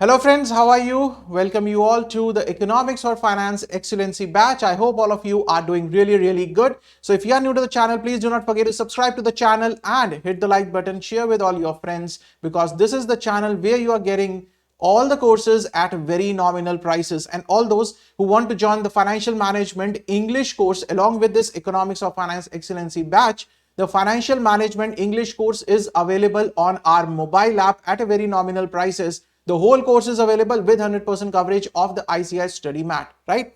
Hello friends, how are you? Welcome you all to the Economics or Finance Excellency batch. I hope all of you are doing really good. So if you are new to the channel, please do not forget to subscribe to the channel and hit the like button, share with all your friends, because this is the channel where you are getting all the courses at very nominal prices. And all those who want to join the Financial Management English course along with this Economics or Finance Excellency batch, the Financial Management English course is available on our mobile app at a very nominal prices. The whole course is available with 100% coverage of the ICAI study mat, right?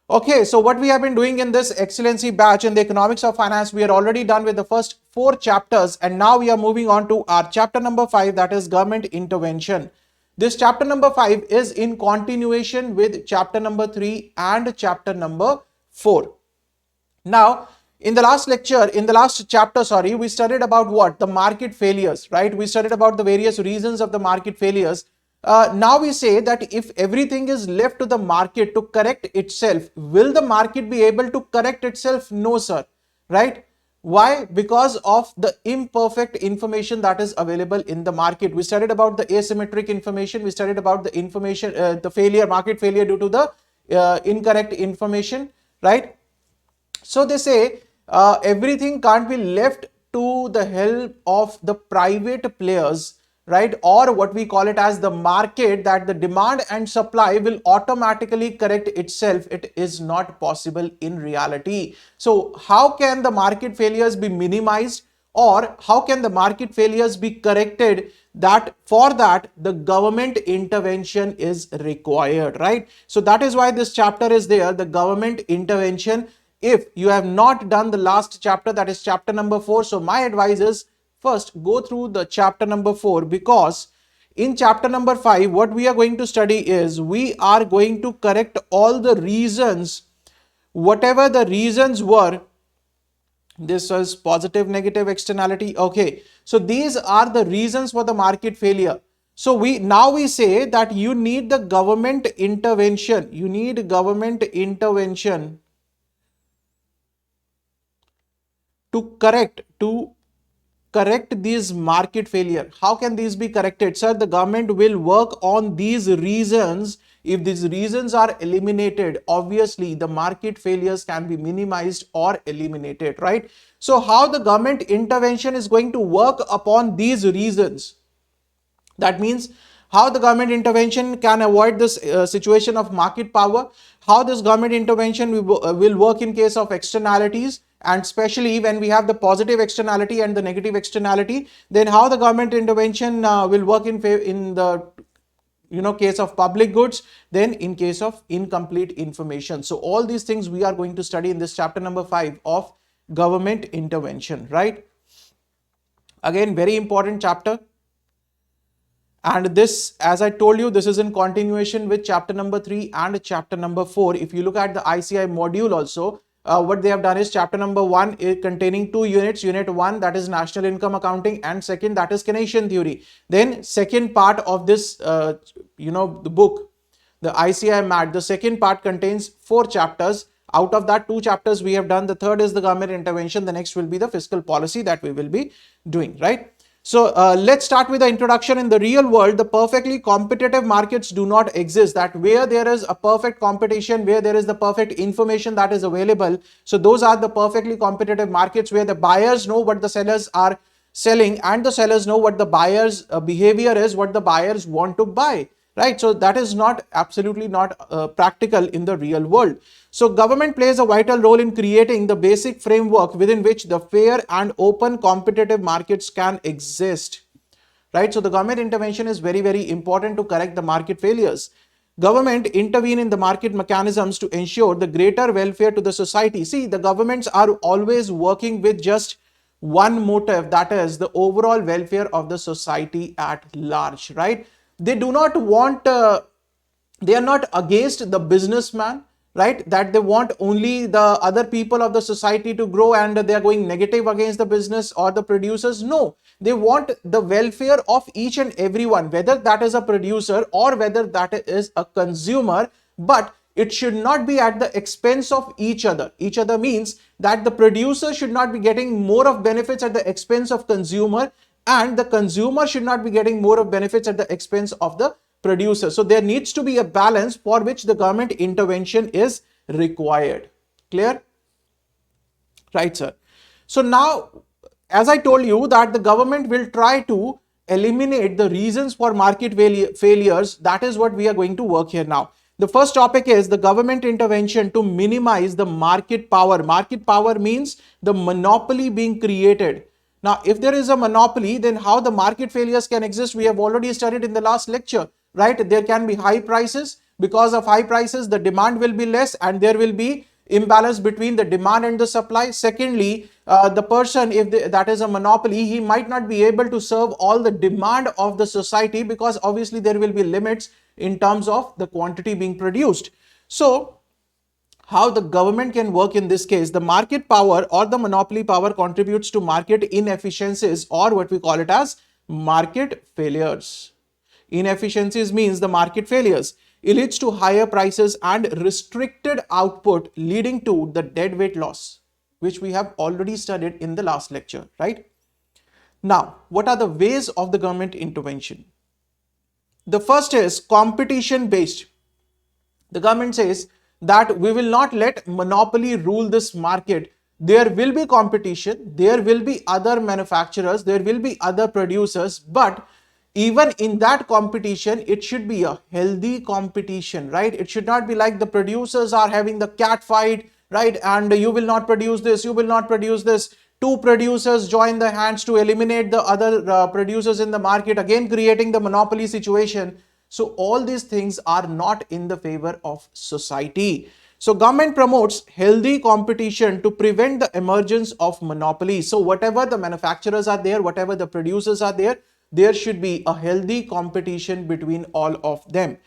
Okay, so what we have been doing in this excellency batch in the economics of finance, we are already done with the first 4 chapters, and now we are moving on to our chapter number 5, that is government intervention. This chapter number 5 is in continuation with chapter number 3 and chapter number 4. Now, in the last chapter, we studied about what? The market failures, right? We studied about the various reasons of the market failures. Now we say that if everything is left to the market to correct itself, will the market be able to correct itself? No, sir, right? Why? Because of the imperfect information that is available in the market. We studied about the asymmetric information. We studied about the information, market failure due to the incorrect information, right? So they say everything can't be left to the help of the private players, right? Or what we call it as the market, that the demand and supply will automatically correct itself. It is not possible in reality. So how can the market failures be minimized, or how can the market failures be corrected? That for that the government intervention is required, right? So that is why this chapter is there, the government intervention. If you have not done the last chapter, that is chapter number 4, so my advice is first go through the chapter number 4, because in chapter number 5 what we are going to study is we are going to correct all the reasons, whatever the reasons were. This was positive, negative, externality. Okay, so these are the reasons for the market failure. So we say that you need the government intervention. You need government intervention to correct these market failure. How can these be corrected? Sir, the government will work on these reasons. If these reasons are eliminated, obviously the market failures can be minimized or eliminated, right? So how the government intervention is going to work upon these reasons? That means how the government intervention can avoid this situation of market power, how this government intervention will work in case of externalities, and especially when we have the positive externality and the negative externality, then how the government intervention will work in the case of public goods, then in case of incomplete information. So all these things we are going to study in this chapter number 5 of government intervention, right? Again, very important chapter. And this, as I told you, this is in continuation with chapter number 3 and chapter number 4. If you look at the ICAI module also, what they have done is chapter number 1 is containing 2 units. Unit 1, that is national income accounting, and second, that is Keynesian theory. Then second part of this, the book, the ICAI MAT, the second part contains 4 chapters. Out of that, 2 chapters we have done. The third is the government intervention. The next will be the fiscal policy that we will be doing, right? So let's start with the introduction. In the real world, the perfectly competitive markets do not exist. That where there is a perfect competition, where there is the perfect information that is available, so those are the perfectly competitive markets, where the buyers know what the sellers are selling and the sellers know what the buyers behavior is, what the buyers want to buy, right? So that is not absolutely not practical in the real world. So government plays a vital role in creating the basic framework within which the fair and open competitive markets can exist, right? So the government intervention is very important to correct the market failures. Government intervene in the market mechanisms to ensure the greater welfare to the society. See, the governments are always working with just one motive, that is the overall welfare of the society at large, right? They do not want, they are not against the businessman, right? That they want only the other people of the society to grow and they are going negative against the business or the producers. No, they want the welfare of each and everyone, whether that is a producer or whether that is a consumer, but it should not be at the expense of each other. Each other means that the producer should not be getting more of benefits at the expense of consumer, and the consumer should not be getting more of benefits at the expense of the producers. So there needs to be a balance for which the government intervention is required. Clear? Right, sir. So now, as I told you that the government will try to eliminate the reasons for market failures. That is what we are going to work here now. The first topic is the government intervention to minimize the market power. Market power means the monopoly being created. Now, if there is a monopoly, then how the market failures can exist, we have already studied in the last lecture, right? There can be high prices. Because of high prices, the demand will be less and there will be imbalance between the demand and the supply. Secondly, the person, if that is a monopoly, he might not be able to serve all the demand of the society, because obviously there will be limits in terms of the quantity being produced. So how the government can work in this case, the market power or the monopoly power contributes to market inefficiencies, or what we call it as market failures. Inefficiencies means the market failures. It leads to higher prices and restricted output, leading to the deadweight loss, which we have already studied in the last lecture, right? Now, what are the ways of the government intervention? The first is competition based. The government says that we will not let monopoly rule this market. There will be competition, there will be other manufacturers, there will be other producers, but even in that competition, it should be a healthy competition, right? It should not be like the producers are having the cat fight, right? And you will not produce this, you will not produce this. Two producers join the hands to eliminate the other producers in the market, again creating the monopoly situation. So all these things are not in the favor of society. So government promotes healthy competition to prevent the emergence of monopolies. So whatever the manufacturers are there, whatever the producers are there, there should be a healthy competition between all of them.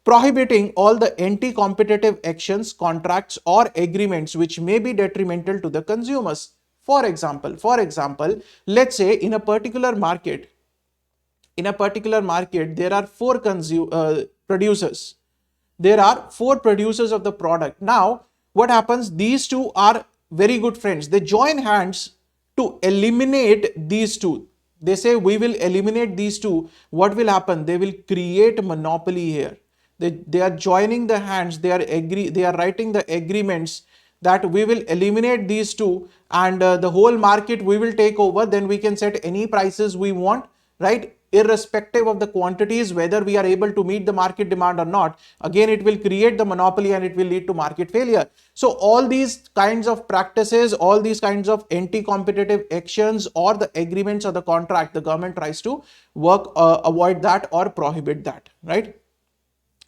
Prohibiting all the anti-competitive actions, contracts or agreements which may be detrimental to the consumers. For example, let's say in a particular market, there are four producers. There are four producers of the product. Now, what happens? These two are very good friends. They join hands to eliminate these two. They say we will eliminate these two. What will happen? They will create monopoly here. They are joining the hands. They are writing the agreements that we will eliminate these two, and the whole market we will take over. Then we can set any prices we want, right? Irrespective of the quantities, whether we are able to meet the market demand or not. Again, it will create the monopoly and it will lead to market failure. So all these kinds of practices, all these kinds of anti-competitive actions or the agreements or the contract, the government tries to avoid that or prohibit that, right?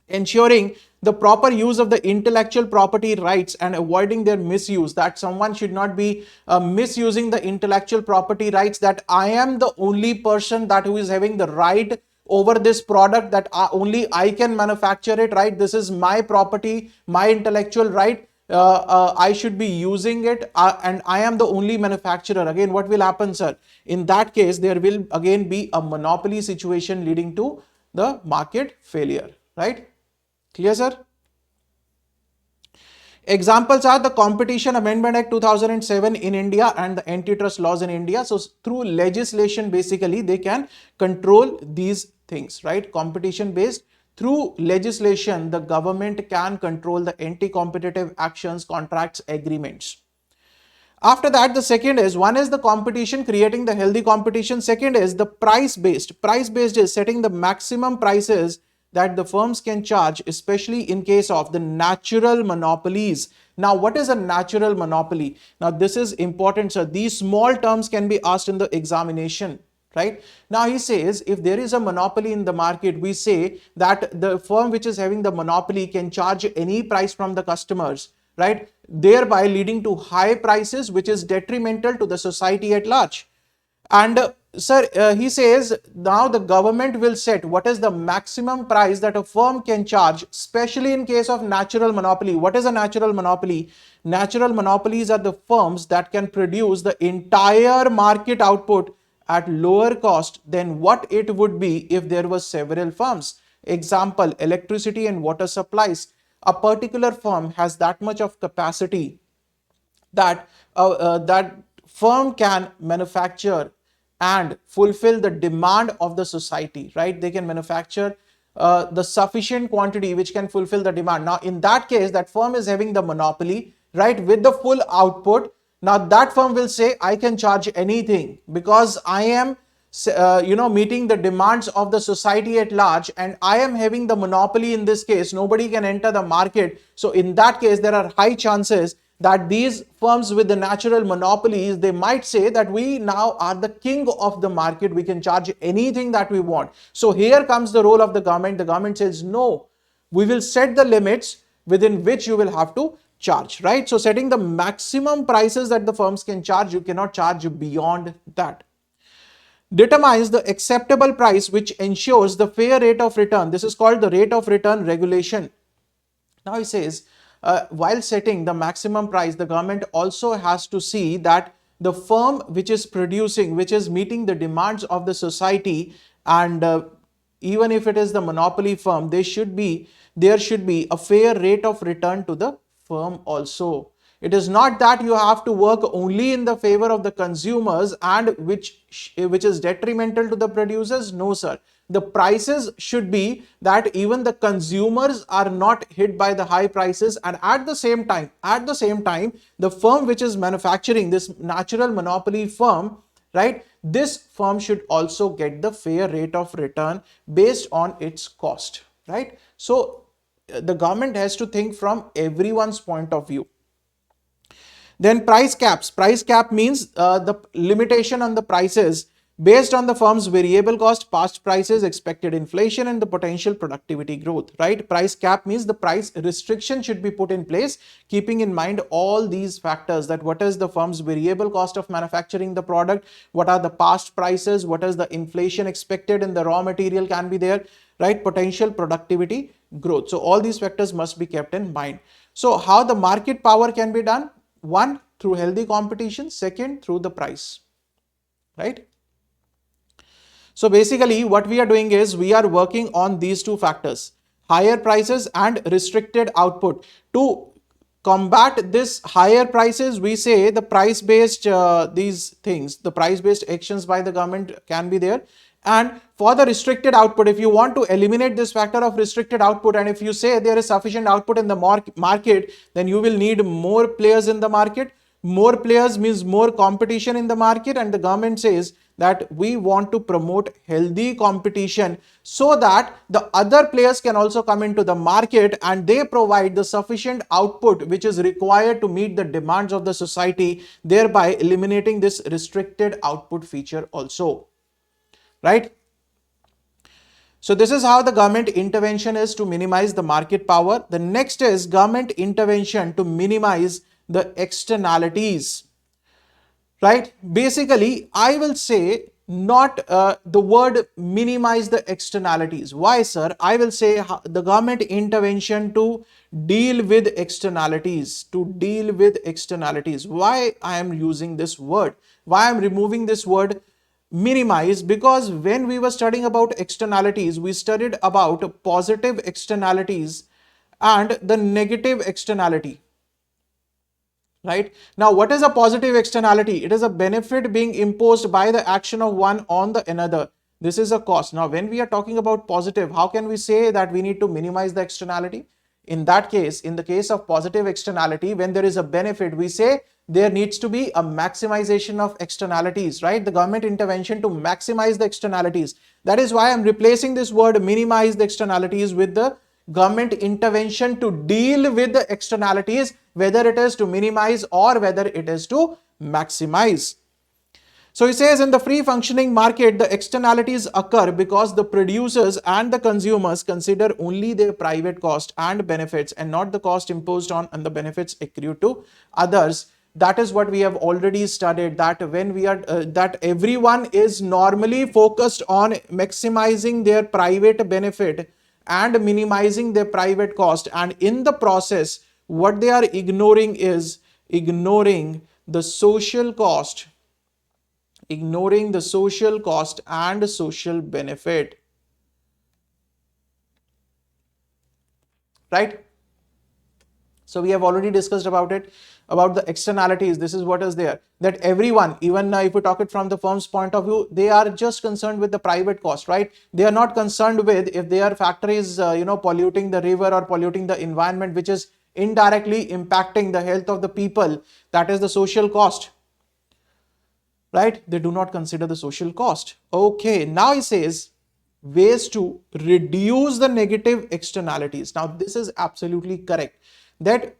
Ensuring the proper use of the intellectual property rights and avoiding their misuse, that someone should not be misusing the intellectual property rights, that I am the only person that who is having the right over this product, that only I can manufacture it, right? This is my property, my intellectual right. I should be using it and I am the only manufacturer. Again, what will happen, sir? In that case, there will again be a monopoly situation leading to the market failure, right? Clear, sir? Examples are the Competition Amendment Act 2007 in India and the antitrust laws in India. So through legislation, basically, they can control these things, right? Competition based. Through legislation, the government can control the anti-competitive actions, contracts, agreements. After that, the second is, one is the competition, creating the healthy competition. Second is the price based. Price based is setting the maximum prices that the firms can charge, especially in case of the natural monopolies. Now, what is a natural monopoly? Now, this is important, sir. These small terms can be asked in the examination, right? Now, he says if there is a monopoly in the market, we say that the firm which is having the monopoly can charge any price from the customers, right? Thereby leading to high prices, which is detrimental to the society at large. And sir, he says now the government will set what is the maximum price that a firm can charge, especially in case of natural monopoly. What is a natural monopoly? Natural monopolies are the firms that can produce the entire market output at lower cost than what it would be if there were several firms. Example, electricity and water supplies. A particular firm has that much of capacity that that firm can manufacture and fulfill the demand of the society, right? They can manufacture the sufficient quantity which can fulfill the demand. Now, in that case, that firm is having the monopoly, right, with the full output. Now, that firm will say, I can charge anything because I am, meeting the demands of the society at large, and I am having the monopoly in this case. Nobody can enter the market. So, in that case, there are high chances that these firms with the natural monopolies, they might say that we now are the king of the market, we can charge anything that we want. So here comes the role of the government. The government says, no, we will set the limits within which you will have to charge, right? So setting the maximum prices that the firms can charge, you cannot charge beyond that. Determines the acceptable price which ensures the fair rate of return. This is called the rate of return regulation. Now he says, while setting the maximum price, the government also has to see that the firm which is producing, which is meeting the demands of the society, and even if it is the monopoly firm, there should be a fair rate of return to the firm also. It is not that you have to work only in the favor of the consumers and which is detrimental to the producers. No, sir. The prices should be that even the consumers are not hit by the high prices, and at the same time, the firm which is manufacturing, this natural monopoly firm, right, this firm should also get the fair rate of return based on its cost, right? So the government has to think from everyone's point of view. Then price caps. Price cap means the limitation on the prices based on the firm's variable cost, past prices, expected inflation, and the potential productivity growth, right? Price cap means the price restriction should be put in place, keeping in mind all these factors, that what is the firm's variable cost of manufacturing the product, what are the past prices, what is the inflation expected in the raw material can be there, right? Potential productivity growth. So all these factors must be kept in mind. So how the market power can be done? One, through healthy competition. Second, through the price, right? So basically what we are doing is we are working on these two factors, higher prices and restricted output. To combat this higher prices, we say the price based the price based actions by the government can be there. And for the restricted output, if you want to eliminate this factor of restricted output, and if you say there is sufficient output in the market, then you will need more players in the market. More players means more competition in the market, and the government says that we want to promote healthy competition so that the other players can also come into the market and they provide the sufficient output which is required to meet the demands of the society, thereby eliminating this restricted output feature also, right? So this is how the government intervention is to minimize the market power. The next is government intervention to minimize the externalities, right? Basically, I will say not the word minimize the externalities. Why, sir? I will say the government intervention to deal with externalities, Why I am using this word? Why I am removing this word minimize? Because when we were studying about externalities, we studied about positive externalities and the negative externality. Right? Now, what is a positive externality? It is a benefit being imposed by the action of one on the another. This is a cost. Now, when we are talking about positive, how can we say that we need to minimize the externality? In that case, in the case of positive externality, when there is a benefit, we say there needs to be a maximization of externalities, right? The government intervention to maximize the externalities. That is why I'm replacing this word minimize the externalities with the government intervention to deal with the externalities, whether it is to minimize or whether it is to maximize. So he says in the free functioning market, the externalities occur because the producers and the consumers consider only their private cost and benefits and not the cost imposed on and the benefits accrued to others. That is what we have already studied, that when we are that everyone is normally focused on maximizing their private benefit and minimizing their private cost, and in the process what they are ignoring is ignoring the social cost and social benefit, right? So we have already discussed about it, about the externalities. This is what is there, that everyone, even if we talk it from the firm's point of view, they are just concerned with the private cost, right? They are not concerned with if their factory is, polluting the river or polluting the environment, which is indirectly impacting the health of the people. That is the social cost, right? They do not consider the social cost. Okay, now it says ways to reduce the negative externalities. Now this is absolutely correct, that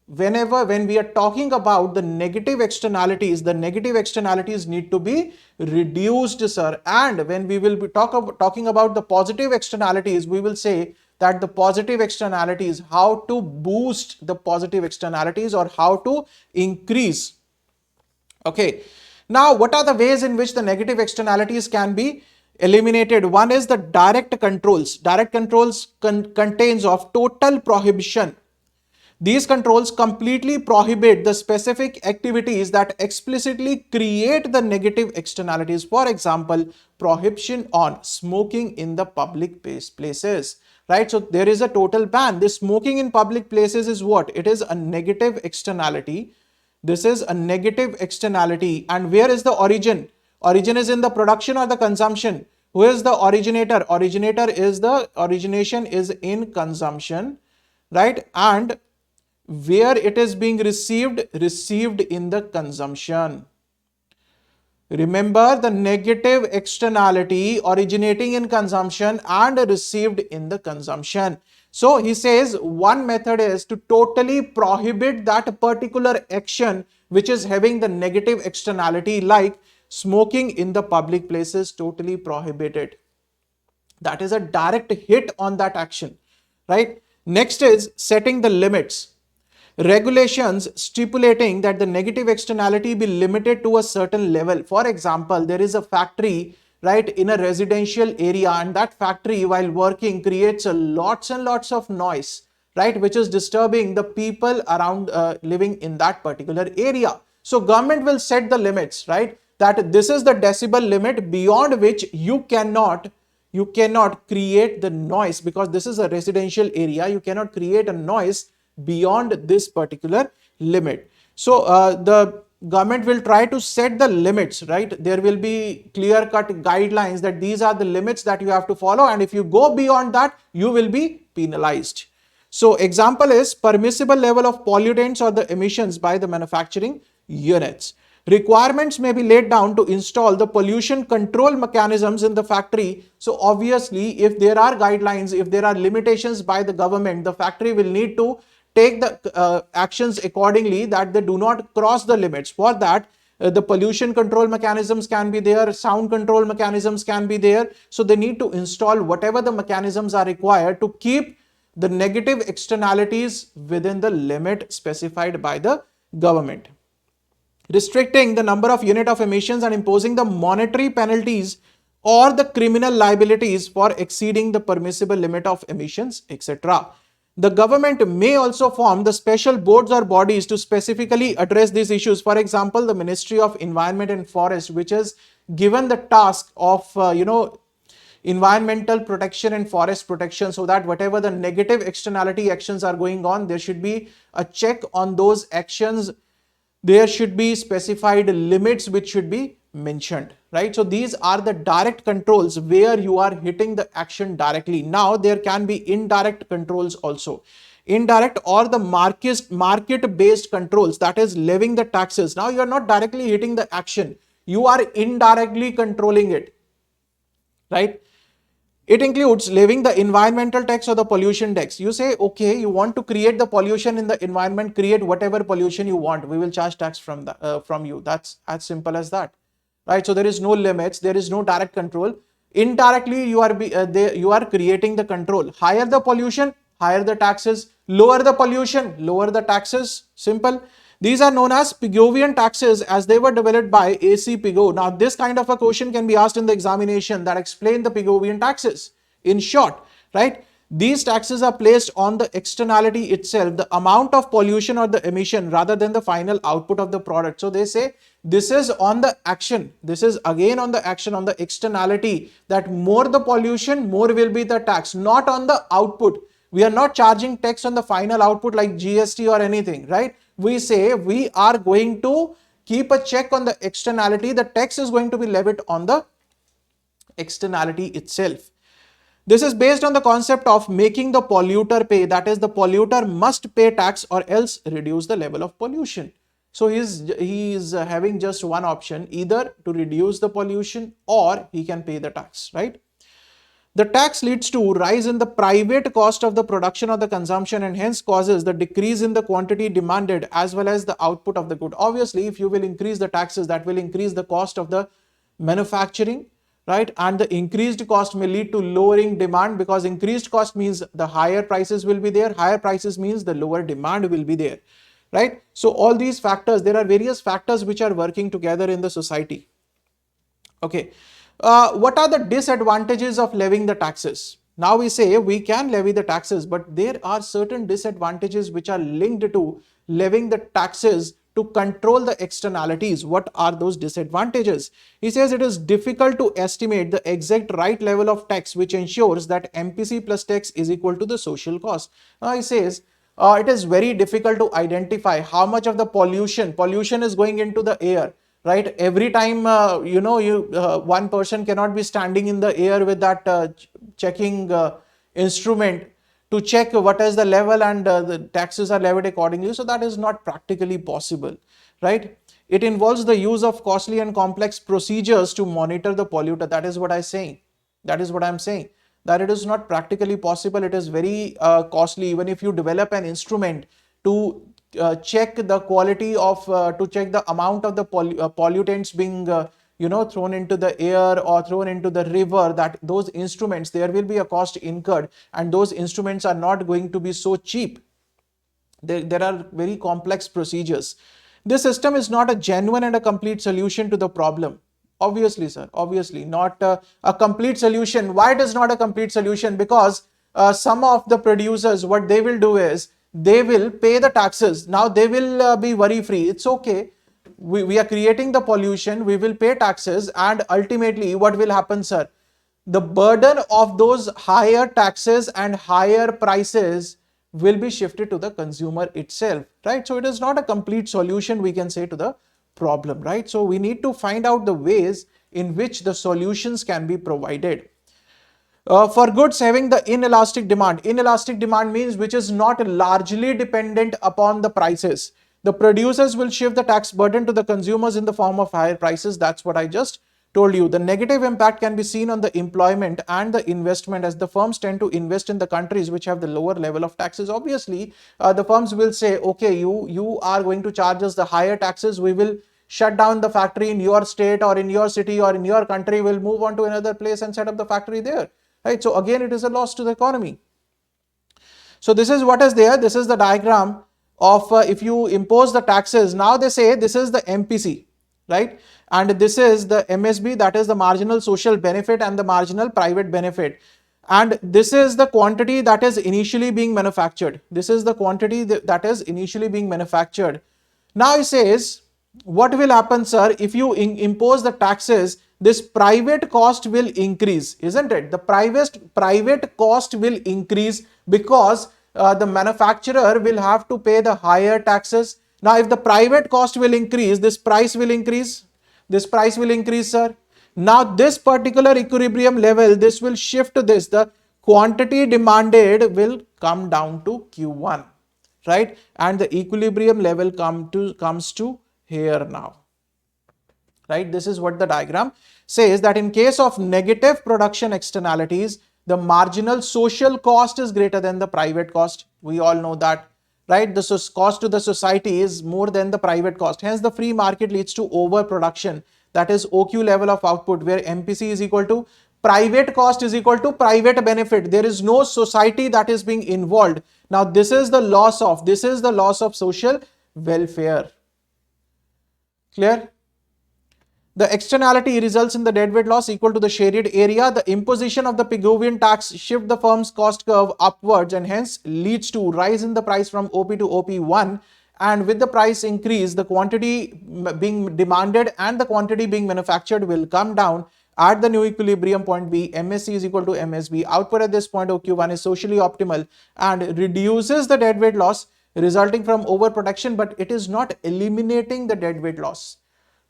when we are talking about the negative externalities, the negative externalities need to be reduced, sir. And when we will be talking about the positive externalities, we will say that the positive externalities, how to boost the positive externalities or how to increase. Okay, now what are the ways in which the negative externalities can be eliminated? One is the direct controls. Direct controls contains of total prohibition. These controls completely prohibit the specific activities that explicitly create the negative externalities. For example, prohibition on smoking in the public places, right? So there is a total ban. This smoking in public places is what? It is a negative externality. This is a negative externality. And where is the origin? Origin is in the production or the consumption. Who is the originator? Origination is in consumption, right? And where it is being received in the consumption. Remember, the negative externality originating in consumption and received in the consumption. So he says one method is to totally prohibit that particular action which is having the negative externality, like smoking in the public places, totally prohibited. That is a direct hit on that action, right? Next is setting the limits. Regulations stipulating that the negative externality be limited to a certain level. For example, there is a factory, right, in a residential area, and that factory while working creates lots and lots of noise, right, which is disturbing the people around living in that particular area. So government will set the limits, right, that this is the decibel limit beyond which you cannot create the noise, because this is a residential area. You cannot create a noise beyond this particular limit. So the government will try to set the limits, right? There will be clear-cut guidelines that these are the limits that you have to follow, and if you go beyond that, you will be penalized. So example is permissible level of pollutants or the emissions by the manufacturing units. Requirements may be laid down to install the pollution control mechanisms in the factory. So obviously, if there are guidelines, if there are limitations by the government, the factory will need to take the actions accordingly, that they do not cross the limits. For that, the pollution control mechanisms can be there, sound control mechanisms can be there. So they need to install whatever the mechanisms are required to keep the negative externalities within the limit specified by the government. Restricting the number of unit of emissions and imposing the monetary penalties or the criminal liabilities for exceeding the permissible limit of emissions, etc. The government may also form the special boards or bodies to specifically address these issues. For example, the Ministry of Environment and Forest, which is given the task of, environmental protection and forest protection, so that whatever the negative externality actions are going on, there should be a check on those actions. There should be specified limits which should be mentioned, right? So these are the direct controls where you are hitting the action directly. Now there can be indirect controls also. Indirect or the market-based controls, that is levying the taxes. Now you are not directly hitting the action, you are indirectly controlling it, right? It includes levying the environmental tax or the pollution tax. You say, okay, you want to create the pollution in the environment, create whatever pollution you want. We will charge tax from you. That's as simple as that, right? So there is no limits. There is no direct control. Indirectly, you are creating the control. Higher the pollution, higher the taxes. Lower the pollution, lower the taxes. Simple. These are known as Pigovian taxes, as they were developed by A.C. Pigot. Now, this kind of a question can be asked in the examination, that explain the Pigovian taxes. In short, right, these taxes are placed on the externality itself, the amount of pollution or the emission, rather than the final output of the product. So they say this is on the action. This is again on the action, on the externality, that more the pollution, more will be the tax, not on the output, We are not charging tax on the final output like GST or anything, right? We say we are going to keep a check on the externality. The tax is going to be levied on the externality itself. This is based on the concept of making the polluter pay. That is, the polluter must pay tax or else reduce the level of pollution. So he is having just one option, either to reduce the pollution or he can pay the tax, right? The tax leads to rise in the private cost of the production or the consumption, and hence causes the decrease in the quantity demanded as well as the output of the good. Obviously, if you will increase the taxes, that will increase the cost of the manufacturing, right? And the increased cost may lead to lowering demand, because increased cost means the higher prices will be there. Higher prices means the lower demand will be there, right? So all these factors, there are various factors which are working together in the society. Okay. What are the disadvantages of levying the taxes? Now we say we can levy the taxes, but there are certain disadvantages which are linked to levying the taxes to control the externalities. What are those disadvantages? He says it is difficult to estimate the exact right level of tax which ensures that MPC plus tax is equal to the social cost. Now he says it is very difficult to identify how much of the pollution is going into the air, right? Every time one person cannot be standing in the air with that checking instrument to check what is the level, and the taxes are levied accordingly. So that is not practically possible, right? It involves the use of costly and complex procedures to monitor the polluter. That is what I'm saying. That is what I'm saying, that it is not practically possible. It is very costly. Even if you develop an instrument to check the quality of, to check the amount of the pollutants being thrown into the air or thrown into the river, that those instruments, there will be a cost incurred, and those instruments are not going to be so cheap. There are very complex procedures. This system is not a genuine and a complete solution to the problem. Obviously, sir, obviously not a complete solution. Why it is not a complete solution? Because some of the producers, what they will do is they will pay the taxes. Now they will be worry free. It's okay. We are creating the pollution. We will pay taxes, and ultimately what will happen, sir? The burden of those higher taxes and higher prices will be shifted to the consumer itself, right? So it is not a complete solution, we can say, to the problem, right? So we need to find out the ways in which the solutions can be provided. For goods having the inelastic demand. Inelastic demand means which is not largely dependent upon the prices. The producers will shift the tax burden to the consumers in the form of higher prices. That's what I just told you. The negative impact can be seen on the employment and the investment, as the firms tend to invest in the countries which have the lower level of taxes. Obviously, the firms will say, okay, you are going to charge us the higher taxes. We will shut down the factory in your state or in your city or in your country. We'll move on to another place and set up the factory there. Right? So again, it is a loss to the economy. So this is what is there. This is the diagram of if you impose the taxes. Now they say this is the MPC, right? And this is the MSB, that is the marginal social benefit and the marginal private benefit. And this is the quantity that is initially being manufactured. This is the quantity that is initially being manufactured. Now it says, what will happen, sir, if you impose the taxes? This private cost will increase, isn't it? The private cost will increase because the manufacturer will have to pay the higher taxes. Now, if the private cost will increase, this price will increase. This price will increase, sir. Now, this particular equilibrium level, this will shift to this. The quantity demanded will come down to Q1, right? And the equilibrium level comes to here now. Right? This is what the diagram says, that in case of negative production externalities, the marginal social cost is greater than the private cost. We all know that, right? The cost to the society is more than the private cost. Hence, the free market leads to overproduction. That is OQ level of output, where MPC is equal to private cost is equal to private benefit. There is no society that is being involved. Now, this is the loss of social welfare. Clear? The externality results in the deadweight loss equal to the shaded area. The imposition of the Pigovian tax shift the firm's cost curve upwards and hence leads to rise in the price from OP to OP1. And with the price increase, the quantity being demanded and the quantity being manufactured will come down, at the new equilibrium point B, MSC is equal to MSB. Output at this point OQ1 is socially optimal and reduces the deadweight loss resulting from overproduction, but it is not eliminating the deadweight loss.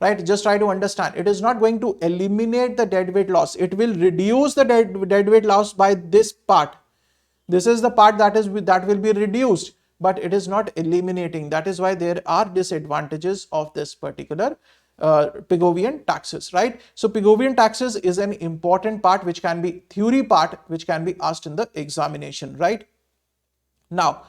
Right? Just try to understand. It is not going to eliminate the deadweight loss. It will reduce the deadweight loss by this part. This is the part that will be reduced, but it is not eliminating. That is why there are disadvantages of this particular Pigovian taxes, right? So Pigovian taxes is an important part which can be theory part which can be asked in the examination, right? Now,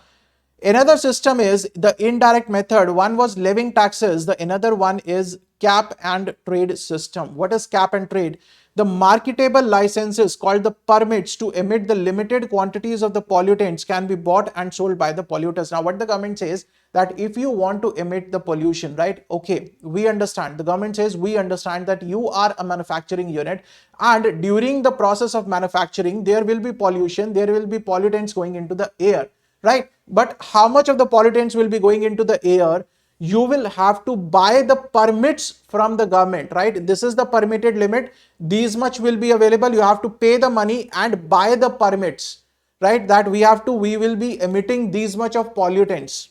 another system is the indirect method. One was levying taxes. The another one is cap and trade system. What is cap and trade? The marketable licenses called the permits to emit the limited quantities of the pollutants can be bought and sold by the polluters. Now, what the government says that if you want to emit the pollution, right? Okay, we understand. The government says we understand that you are a manufacturing unit and during the process of manufacturing, there will be pollution, there will be pollutants going into the air, right? But how much of the pollutants will be going into the air? You will have to buy the permits from the government, right? This is the permitted limit. These much will be available. You have to pay the money and buy the permits, right? That we will be emitting these much of pollutants.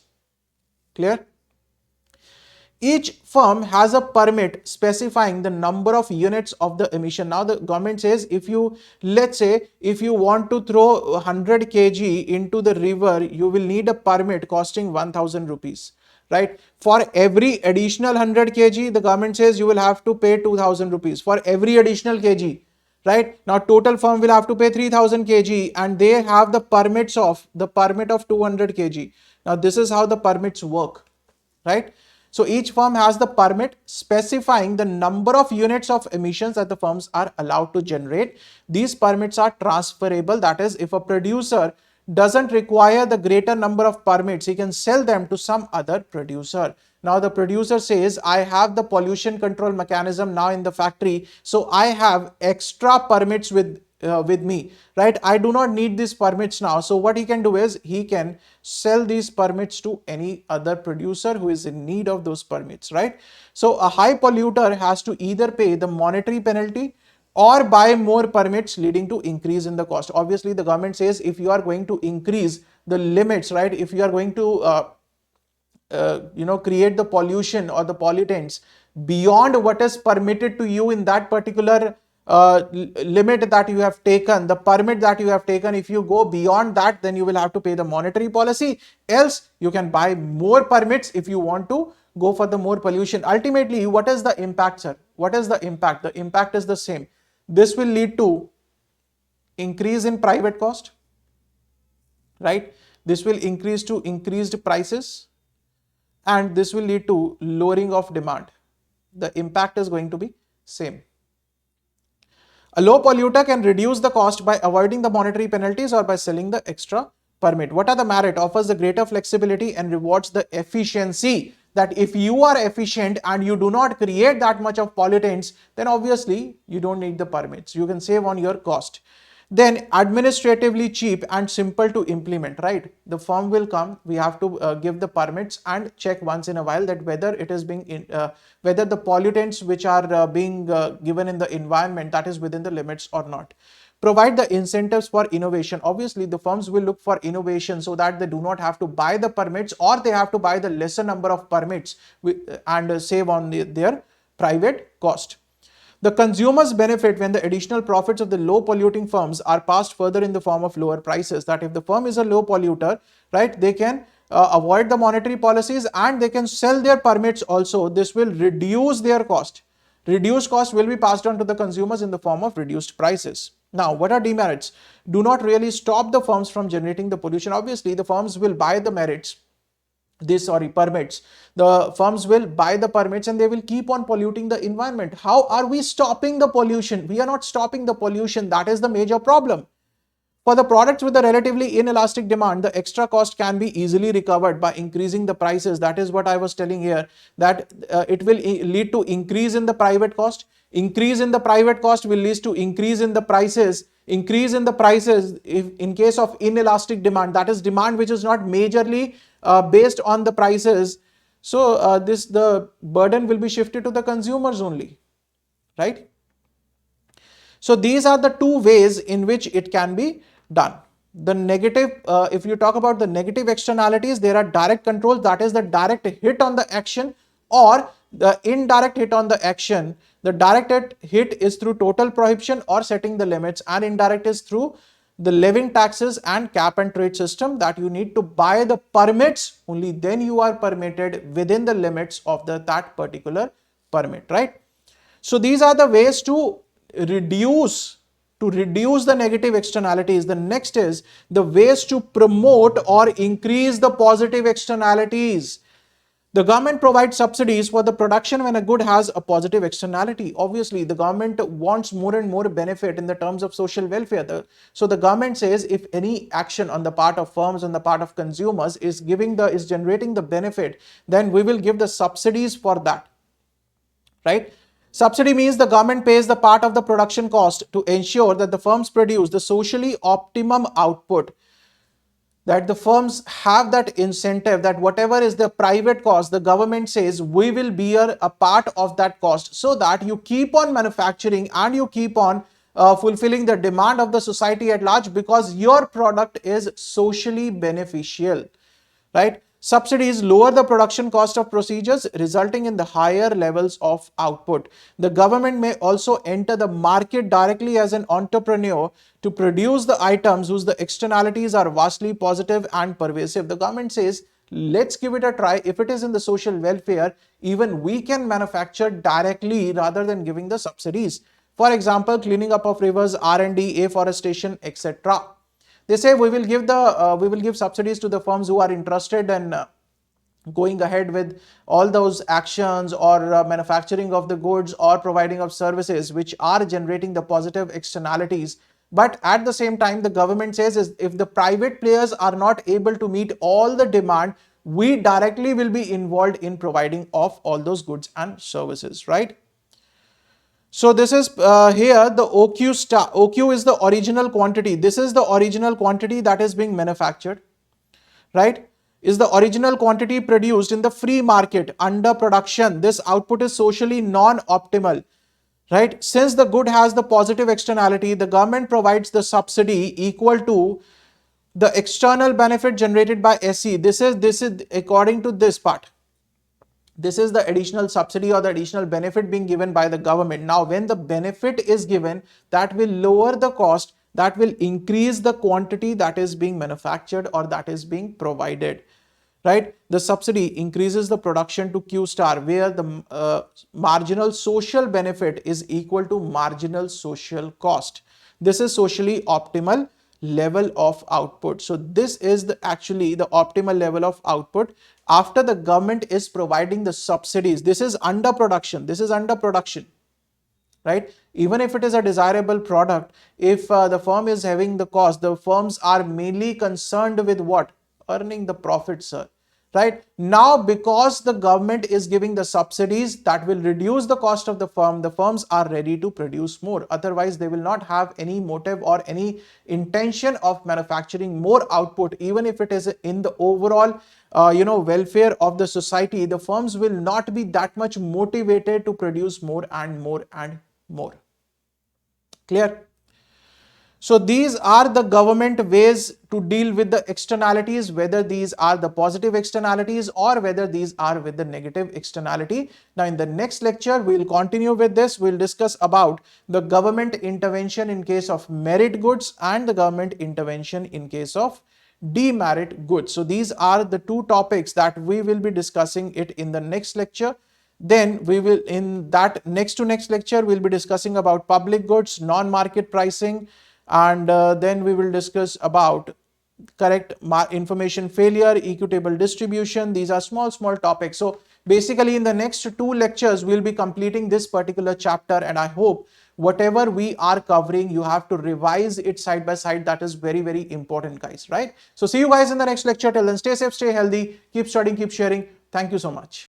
Clear? Each firm has a permit specifying the number of units of the emission. Now the government says let's say if you want to throw 100 kg into the river, you will need a permit costing 1000 rupees. Right? For every additional 100 kg, the government says you will have to pay 2000 rupees for every additional kg. Right? Now total firm will have to pay 3000 kg and they have the permit of 200 kg. Now this is how the permits work. Right? So each firm has the permit specifying the number of units of emissions that the firms are allowed to generate. These permits are transferable. That is, if a producer doesn't require the greater number of permits, he can sell them to some other producer. Now the producer says, I have the pollution control mechanism now in the factory, so I have extra permits with me, right? I do not need these permits now. So what he can do is he can sell these permits to any other producer who is in need of those permits, right? So a high polluter has to either pay the monetary penalty or buy more permits, leading to increase in the cost. Obviously, the government says if you are going to increase the limits, right? If you are going to create the pollution or the pollutants beyond what is permitted to you in that particular limit that you have taken, the permit that you have taken, if you go beyond that, then you will have to pay the monetary policy. Else, you can buy more permits if you want to go for the more pollution. Ultimately, what is the impact, sir? What is the impact? The impact is the same. This will lead to increase in private cost, right? This will increase to increased prices, and this will lead to lowering of demand. The impact is going to be same. A low polluter can reduce the cost by avoiding the monetary penalties or by selling the extra permit. What are the merit? Offers the greater flexibility and rewards the efficiency. That if you are efficient and you do not create that much of pollutants, then obviously you don't need the permits. You can save on your cost. Then administratively cheap and simple to implement, right? The firm will come, we have to give the permits and check once in a while that whether it is whether the pollutants which are being given in the environment, that is within the limits or not. Provide the incentives for innovation. Obviously, the firms will look for innovation so that they do not have to buy the permits, or they have to buy the lesser number of permits and save on their private cost. The consumers benefit when the additional profits of the low polluting firms are passed further in the form of lower prices. That if the firm is a low polluter, right, they can avoid the monetary policies and they can sell their permits also. This will reduce their cost. Reduced cost will be passed on to the consumers in the form of reduced prices. Now, what are demerits? Do not really stop the firms from generating the pollution. Obviously, the firms will buy the permits. The firms will buy the permits and they will keep on polluting the environment. How are we stopping the pollution? We are not stopping the pollution. That is the major problem. For the products with a relatively inelastic demand, the extra cost can be easily recovered by increasing the prices. That is what I was telling here, that it will lead to increase in the private cost. Increase in the private cost will lead to increase in the prices. Increase in the prices if in case of inelastic demand, that is demand which is not majorly based on the prices. So the burden will be shifted to the consumers only, right? So these are the two ways in which it can be done. The negative, if you talk about the negative externalities, there are direct controls, that is the direct hit on the action, or the indirect hit on the action. The direct hit is through total prohibition or setting the limits, and indirect is through the levying taxes and cap and trade system, that you need to buy the permits, only then you are permitted within the limits of that particular permit, right? So these are the ways to reduce the negative externalities. The next is the ways to promote or increase the positive externalities. The government provides subsidies for the production when a good has a positive externality. Obviously, the government wants more and more benefit in the terms of social welfare. So the government says if any action on the part of firms, on the part of consumers is generating the benefit, then we will give the subsidies for that, right? Subsidy means the government pays the part of the production cost to ensure that the firms produce the socially optimum output, that the firms have that incentive that whatever is the private cost, the government says we will bear a part of that cost, so that you keep on manufacturing and you keep on fulfilling the demand of the society at large, because your product is socially beneficial, right? Subsidies lower the production cost of procedures, resulting in the higher levels of output. The government may also enter the market directly as an entrepreneur to produce the items whose the externalities are vastly positive and pervasive. The government says, let's give it a try. If it is in the social welfare, even we can manufacture directly rather than giving the subsidies. For example, cleaning up of rivers, R&D, afforestation, etc. They say we will give subsidies to the firms who are interested in going ahead with all those actions, or manufacturing of the goods or providing of services which are generating the positive externalities. But at the same time, the government says is if the private players are not able to meet all the demand, we directly will be involved in providing of all those goods and services, right? So this is here the OQ star. OQ is the original quantity. This is the original quantity that is being manufactured, right? Is the original quantity produced in the free market under production. This output is socially non-optimal, right? Since the good has the positive externality, the government provides the subsidy equal to the external benefit generated by SE. This is according to this part. This is the additional subsidy or the additional benefit being given by the government. Now, when the benefit is given, that will lower the cost, that will increase the quantity that is being manufactured or that is being provided, right? The subsidy increases the production to Q star, where the marginal social benefit is equal to marginal social cost. This is socially optimal level of output. So this is actually the optimal level of output after the government is providing the subsidies. This is under production. This is under production, right? Even if it is a desirable product, if the firm is having the cost, the firms are mainly concerned with what? Earning the profit, sir. Right now, because the government is giving the subsidies that will reduce the cost of the firms are ready to produce more. Otherwise, they will not have any motive or any intention of manufacturing more output. Even if it is in the overall welfare of the society, the firms will not be that much motivated to produce more and more and more. Clear? So these are the government ways to deal with the externalities, whether these are the positive externalities or whether these are with the negative externality. Now in the next lecture, we'll continue with this. We'll discuss about the government intervention in case of merit goods and the government intervention in case of demerit goods. So these are the two topics that we will be discussing it in the next lecture. Then we will, in that next to next lecture, we'll be discussing about public goods, non-market pricing, and then we will discuss about correct information failure, equitable distribution. These are small topics. So basically in the next two lectures, we'll be completing this particular chapter, and I hope whatever we are covering, you have to revise it side by side. That is very important, guys, right? So see you guys in the next lecture. Till then, stay safe, stay healthy, keep studying, keep sharing. Thank you so much.